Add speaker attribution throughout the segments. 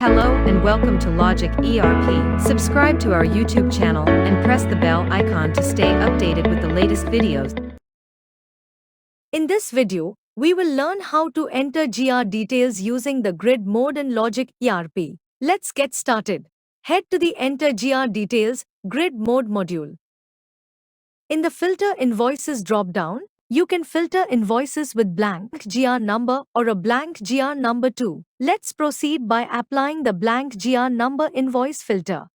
Speaker 1: Hello and welcome to Logic ERP. Subscribe to our YouTube channel and press the bell icon to stay updated with the latest videos.
Speaker 2: In this video, we will learn how to enter GR details using the grid mode in Logic ERP. Let's get started. Head to the Enter GR Details Grid Mode module. In the Filter Invoices drop-down, you can filter invoices with blank GR number or a blank GR number too. Let's proceed by applying the blank GR number invoice filter.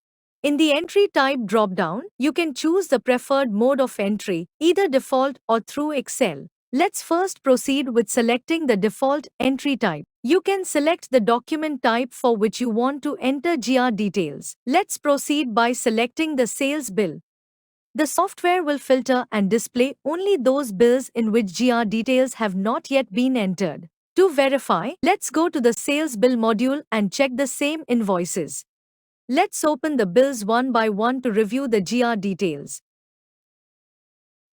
Speaker 2: In the Entry Type drop-down, you can choose the preferred mode of entry, either default or through Excel. Let's first proceed with selecting the default entry type. You can select the document type for which you want to enter GR details. Let's proceed by selecting the sales bill. The software will filter and display only those bills in which GR details have not yet been entered. To verify, let's go to the Sales Bill module and check the same invoices. Let's open the bills one by one to review the GR details.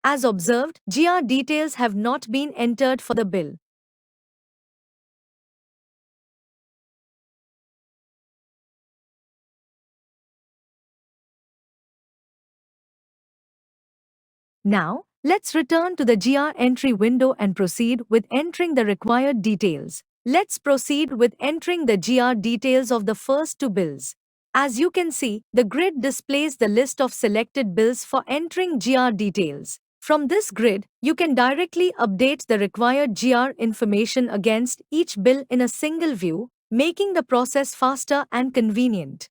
Speaker 2: As observed, GR details have not been entered for the bill. Now, let's return to the GR entry window and proceed with entering the required details. Let's proceed with entering the GR details of the first two bills. As you can see, the grid displays the list of selected bills for entering GR details. From this grid, you can directly update the required GR information against each bill in a single view, making the process faster and convenient.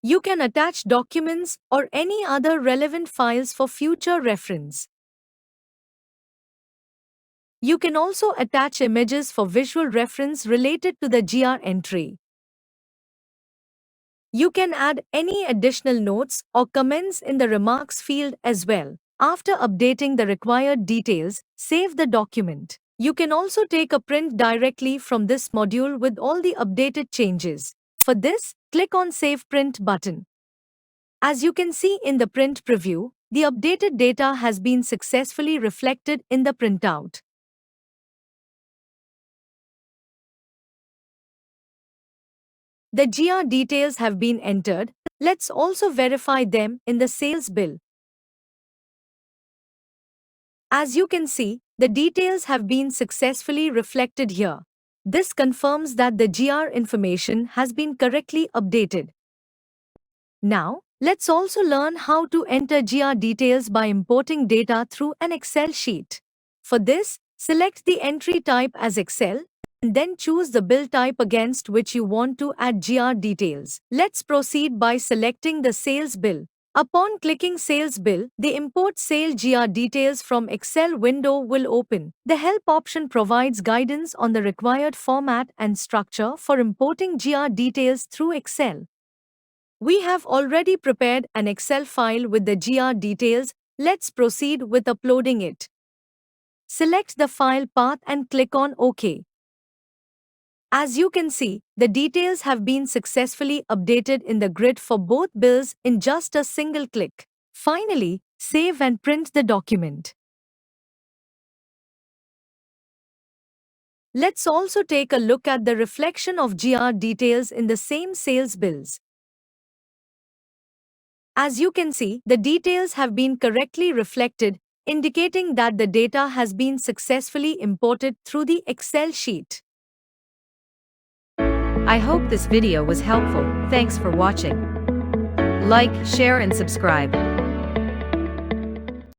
Speaker 2: You can attach documents or any other relevant files for future reference. You can also attach images for visual reference related to the GR entry. You can add any additional notes or comments in the remarks field as well. After updating the required details, save the document. You can also take a print directly from this module with all the updated changes. For this, click on Save Print button. As you can see in the print preview, the updated data has been successfully reflected in the printout. The GR details have been entered. Let's also verify them in the sales bill. As you can see, the details have been successfully reflected here. This confirms that the GR information has been correctly updated. Now, let's also learn how to enter GR details by importing data through an Excel sheet. For this, select the entry type as Excel, and then choose the bill type against which you want to add GR details. Let's proceed by selecting the sales bill. Upon clicking Sales Bill, the Import Sale GR Details from Excel window will open. The Help option provides guidance on the required format and structure for importing GR details through Excel. We have already prepared an Excel file with the GR details. Let's proceed with uploading it. Select the file path and click on OK. As you can see, the details have been successfully updated in the grid for both bills in just a single click. Finally, save and print the document. Let's also take a look at the reflection of GR details in the same sales bills. As you can see, the details have been correctly reflected, indicating that the data has been successfully imported through the Excel sheet.
Speaker 1: I hope this video was helpful. Thanks for watching. Like, share and subscribe.